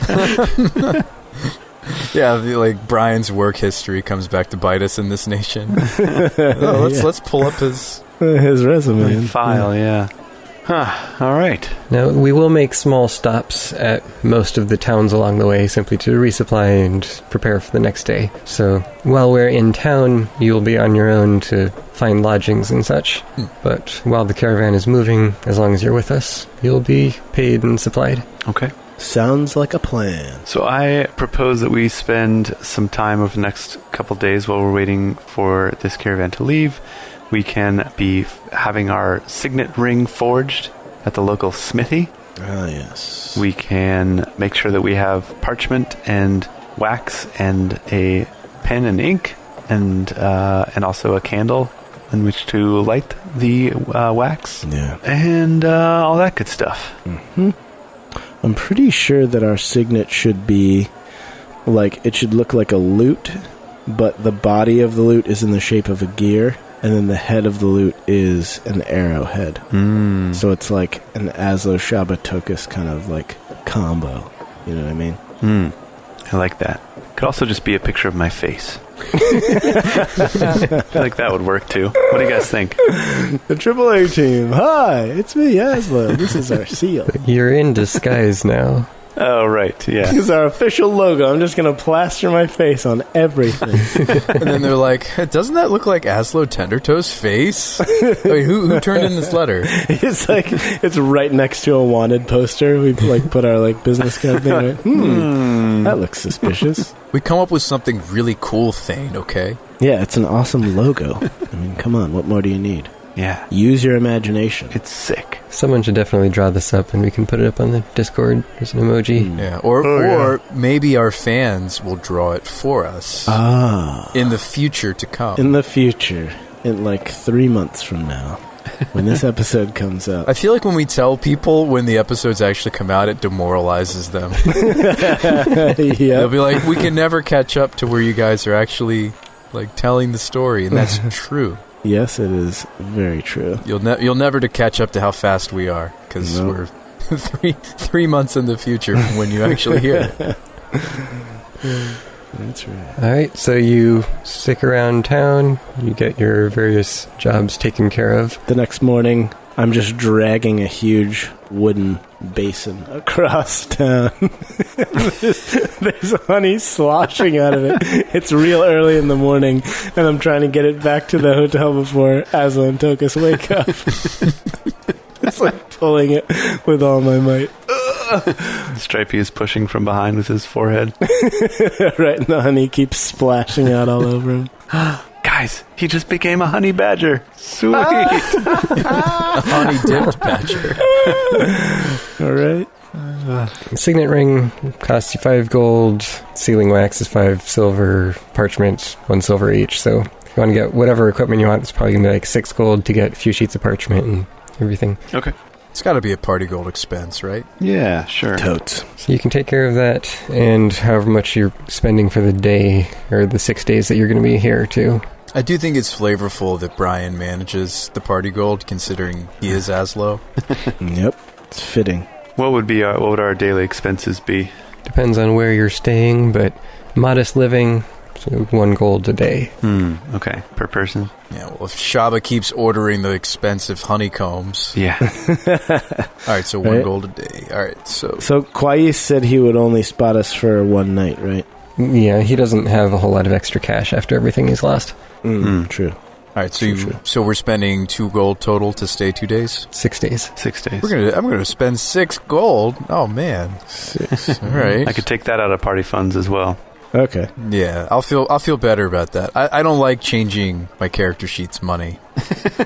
S4: Yeah, Brian's work history comes back to bite us in this nation. Let's pull up his
S5: resume.
S1: File, yeah. Huh, all right.
S3: Now, we will make small stops at most of the towns along the way simply to resupply and prepare for the next day. So, while we're in town, you'll be on your own to find lodgings and such. But while the caravan is moving, as long as you're with us, you'll be paid and supplied.
S1: Okay.
S5: Sounds like a plan.
S1: So I propose that we spend some time over the next couple days while we're waiting for this caravan to leave. We can be having our signet ring forged at the local smithy.
S5: Ah, yes.
S1: We can make sure that we have parchment and wax and a pen and ink and also a candle in which to light the wax.
S5: Yeah.
S1: And all that good stuff.
S5: Mm-hmm. I'm pretty sure that our signet should be it should look like a lute, but the body of the lute is in the shape of a gear, and then the head of the lute is an arrowhead. So it's like an Aslo Shaba Tokus kind of combo. You know what I mean?
S1: I like that. Could also just be a picture of my face. I feel like that would work too. What do you guys think?
S5: The AAA team. Hi, it's me, Aslo. This is our seal.
S3: You're in disguise now.
S1: Oh, right, yeah.
S5: This is our official logo. I'm just going to plaster my face on everything.
S4: And then they're like, doesn't that look like Aslo Tendertoe's face? Wait, who turned in this letter?
S5: It's right next to a wanted poster. We put our business card thing. That looks suspicious.
S4: We come up with something really cool, Thane, okay?
S5: Yeah, it's an awesome logo. I mean, come on, what more do you need?
S1: Yeah.
S5: Use your imagination.
S1: It's sick.
S3: Someone should definitely draw this up and we can put it up on the Discord. There's an emoji.
S4: Yeah, or maybe our fans will draw it for us. In the future to come.
S5: In the future, in 3 months from now, when this episode comes out.
S4: I feel like when we tell people when the episodes actually come out, it demoralizes them.
S5: Yeah.
S4: They'll be like, we can never catch up to where you guys are actually telling the story, and that's true.
S5: Yes, it is very true.
S4: You'll never to catch up to how fast we are, because we're three months in the future from when you actually hear it.
S5: That's right.
S3: All right, so you stick around town, you get your various jobs taken care of.
S5: The next morning, I'm just dragging a huge wooden basin across town. There's honey sloshing out of it. It's real early in the morning, and I'm trying to get it back to the hotel before Aslo and Tokus wake up. It's pulling it with all my might.
S1: Stripey is pushing from behind with his forehead.
S5: Right, and the honey keeps splashing out all over him.
S1: Guys, Guys, he just became a honey badger. Sweet.
S4: A honey dipped badger.
S5: All right.
S3: Signet ring costs you 5 gold. Sealing wax is 5 silver. Parchment, 1 silver each. So if you want to get whatever equipment you want, it's probably going to be like 6 gold to get a few sheets of parchment and everything.
S1: Okay.
S4: It's got to be a party gold expense, right?
S1: Yeah, sure.
S5: Totes.
S3: So you can take care of that and however much you're spending for the day or the 6 days that you're going to be here too.
S4: I do think it's flavorful that Brian manages the party gold, considering he is Aslo.
S5: Yep. It's fitting.
S1: What would our daily expenses be?
S3: Depends on where you're staying, but modest living, so 1 gold a day.
S1: Okay, per person.
S4: Yeah, well, if Shaba keeps ordering the expensive honeycombs.
S1: Yeah.
S4: All right, so 1
S5: Right.
S4: gold a day. All right, so
S5: Qua'is said he would only spot us for 1 night, right?
S3: Yeah, he doesn't have a whole lot of extra cash after everything he's lost.
S5: True.
S4: all right, so we're spending 2 gold total to stay 2 days.
S3: 6 days.
S1: 6 days.
S4: I'm gonna spend 6 gold. Oh man.
S5: 6.
S4: All right.
S1: I could take that out of party funds as well.
S5: Okay.
S4: Yeah, I'll feel better about that. I don't like changing my character sheet's money.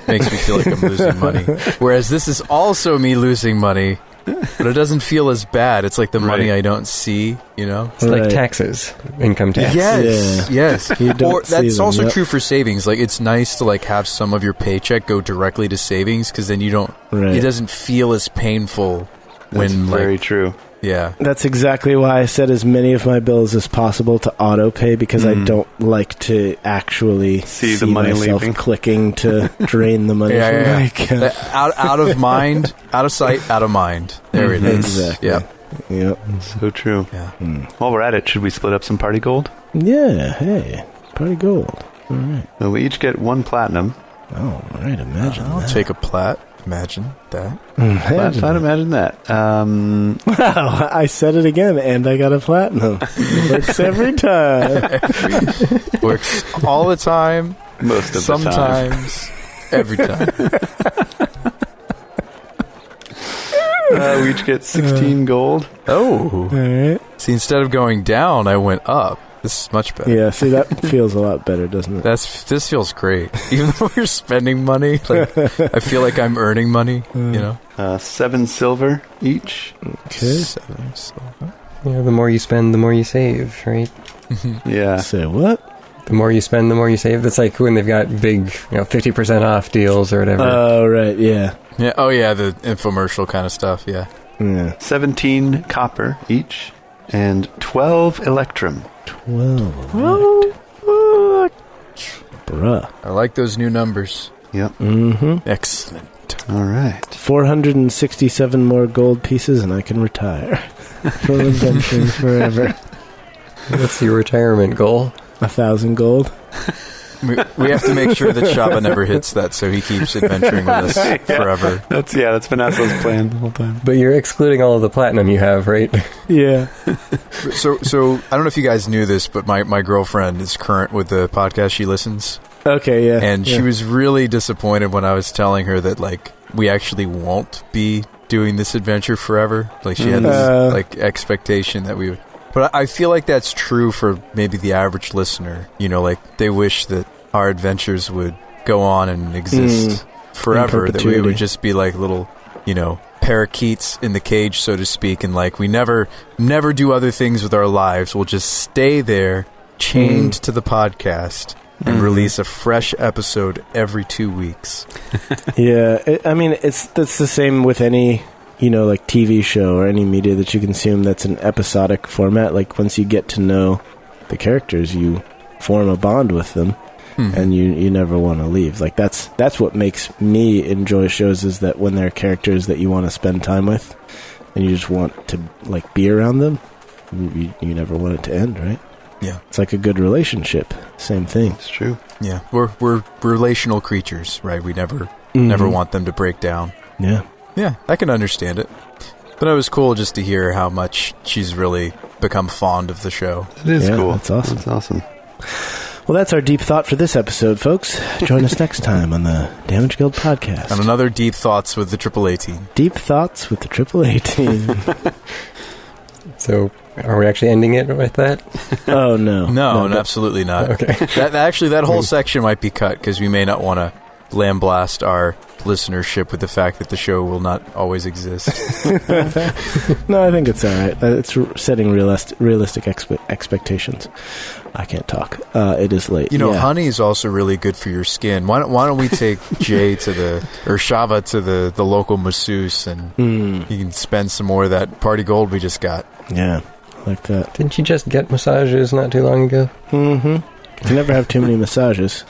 S4: Makes me feel like I'm losing money. Whereas this is also me losing money, but it doesn't feel as bad. It's like the money I don't see, you know?
S3: It's like
S5: Right.
S3: taxes, income tax.
S4: Yes, yes.
S5: You don't
S4: Or
S5: see
S4: that's
S5: them,
S4: also
S5: yep.
S4: true for savings. Like it's nice to like have some of your paycheck go directly to savings because then you don't.
S5: Right.
S4: It doesn't feel as painful
S1: That's
S4: when
S1: very
S4: like
S1: true.
S4: yeah.
S5: That's exactly why I set as many of my bills as possible to auto pay because I don't like to actually
S1: See the money
S5: myself
S1: leaving.
S5: clicking to drain the money
S4: Yeah,
S5: from
S4: yeah,
S5: my
S4: yeah.
S5: account.
S4: Out of mind, out of sight, out of mind. There it is.
S5: Exactly.
S4: Yeah.
S5: Yep.
S1: So true.
S4: Yeah.
S1: While we're at it, should we split up some party gold?
S5: Yeah. Hey. Party gold. All right.
S1: So we each get 1 platinum.
S5: All right. Imagine
S4: I'll
S5: that.
S4: take a plat. Imagine that.
S5: Imagine
S1: I'd
S5: that.
S1: imagine that.
S5: Wow. I said it again, and I got a platinum. Works every time.
S4: Works all the time.
S1: Most of the time.
S4: Sometimes. Every time.
S1: We each get 16 gold.
S4: Oh.
S5: All right.
S4: See, instead of going down, I went up. This is much better.
S5: Yeah. See, that feels a lot better, doesn't it?
S4: This feels great. Even though we're spending money, like I feel like I'm earning money, you know?
S1: 7 silver each.
S5: Okay.
S4: 7 silver.
S3: Yeah, the more you spend, the more you save, right?
S1: Yeah.
S5: Say what?
S3: The more you spend, the more you save. That's like when they've got big, 50% off deals or whatever.
S5: Oh, right. Yeah.
S4: Yeah. Oh, yeah. The infomercial kind of stuff. Yeah.
S5: Yeah.
S1: 17 copper each. And 12 electrum.
S5: 12. Bruh.
S4: I like those new numbers.
S1: Yep.
S5: Mm-hmm.
S4: Excellent.
S1: All right.
S5: 467 more gold pieces and I can retire. From adventuring forever.
S3: What's your retirement goal?
S5: 1,000 gold.
S4: We have to make sure that Shaba never hits that, so he keeps adventuring with us forever.
S1: That's been Aslo's plan the whole time.
S3: But you're excluding all of the platinum you have, right?
S5: Yeah.
S4: So I don't know if you guys knew this, but my girlfriend is current with the podcast she listens.
S5: Okay, yeah.
S4: And she was really disappointed when I was telling her that, like, we actually won't be doing this adventure forever. Like, she had this, like, expectation that we would. But I feel like that's true for maybe the average listener. You know, like, they wish that our adventures would go on and exist forever. That we would just be like little, parakeets in the cage, so to speak. And, like, we never do other things with our lives. We'll just stay there, chained to the podcast. And release a fresh episode every 2 weeks.
S5: Yeah, that's the same with any, like TV show or any media that you consume that's an episodic format. Like, once you get to know the characters, you form a bond with them, and you never want to leave. Like, that's what makes me enjoy shows, is that when there are characters that you want to spend time with, and you just want to, like, be around them, you never want it to end, right?
S4: Yeah.
S5: It's like a good relationship. Same thing.
S1: It's true.
S4: Yeah. We're relational creatures, right? We never want them to break down.
S5: Yeah.
S4: Yeah, I can understand it. But it was cool just to hear how much she's really become fond of the show.
S1: It is cool.
S5: That's awesome.
S1: That's awesome.
S5: Well, that's our deep thought for this episode, folks. Join us next time on the Damage Guild podcast.
S4: And another Deep Thoughts with the AAA team.
S5: Deep thoughts with the AAA team.
S3: So, are we actually ending it with that?
S5: Oh, no.
S4: No, absolutely not.
S3: Okay.
S4: That whole section might be cut because we may not want to lambaste our listenership with the fact that the show will not always exist.
S5: No, I think it's all right. It's setting realistic expectations. I can't talk. It is late.
S4: Honey is also really good for your skin. Why don't we take Jay or Shava to the local masseuse, and you can spend some more of that party gold we just got.
S5: Yeah, like that.
S3: Didn't you just get massages not too long ago?
S5: Mm-hmm. You can never have too many massages.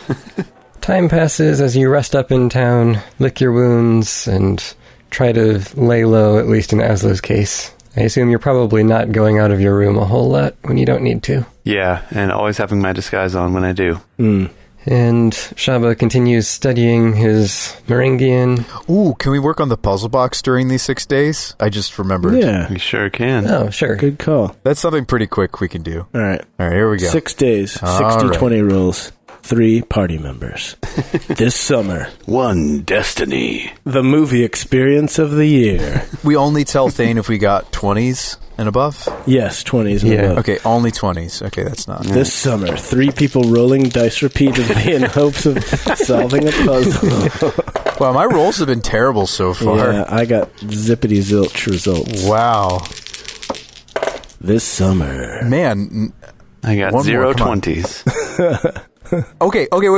S3: Time passes as you rest up in town, lick your wounds, and try to lay low, at least in Aslo's case. I assume you're probably not going out of your room a whole lot when you don't need to.
S1: Yeah, and always having my disguise on when I do.
S3: And Shaba continues studying his Merengian.
S4: Ooh, can we work on the puzzle box during these 6 days? I just remembered.
S5: Yeah.
S1: We sure can.
S3: Oh, sure.
S5: Good call.
S4: That's something pretty quick we can do.
S5: All right,
S4: here we go.
S5: 6 days, 60-20 rules. 3 party members. This summer.
S1: 1 destiny.
S5: The movie experience of the year.
S4: We only tell Thane if we got 20s and above?
S5: Yes, 20s and above.
S4: Okay, only 20s. Okay, that's not.
S5: This summer, 3 people rolling dice repeatedly in hopes of solving a puzzle.
S4: Wow, my rolls have been terrible so far.
S5: Yeah, I got zippity zilch results.
S4: Wow.
S5: This summer.
S4: Man.
S1: I got 0 20s.
S4: Okay, wait.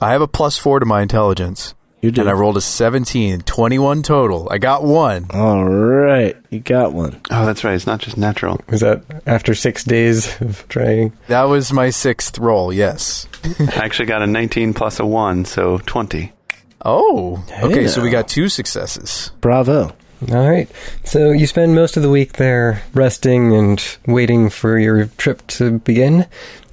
S4: I have a +4 to my intelligence.
S5: You did.
S4: And I rolled a 17, 21 total. I got 1.
S5: All right, you got one.
S1: Oh, that's right. It's not just natural.
S3: Was that after 6 days of trying?
S4: That was my 6th roll, yes.
S1: I actually got a 19 plus a 1, so 20.
S4: Oh, okay, so
S5: now.
S4: we got 2 successes.
S5: Bravo.
S3: All right. So you spend most of the week there resting and waiting for your trip to begin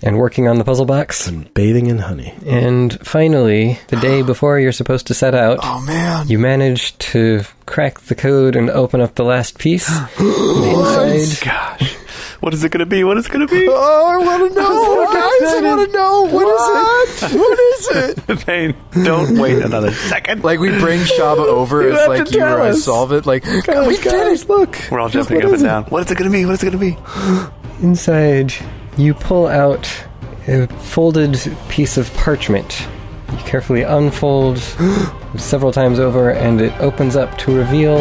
S3: and working on the puzzle box.
S5: And bathing in honey.
S3: And finally, the day before you're supposed to set out,
S4: Oh, man.
S3: you manage to crack the code and open up the last piece. Inside,
S1: Gosh. What is it going to be? What is it going to be?
S4: Oh, I want to know. I want to know. What is it?
S1: Thane, don't wait another second.
S4: Like, we bring Shaba over
S5: You
S4: as,
S5: have
S4: like,
S5: to
S4: you
S5: tell
S4: or I
S5: us.
S4: solve it. Like, we did
S5: Guys,
S4: it.
S5: look.
S1: We're all jumping up and down. What is it going to be? What is it going to be?
S3: inside, you pull out a folded piece of parchment. You carefully unfold several times over, and it opens up to reveal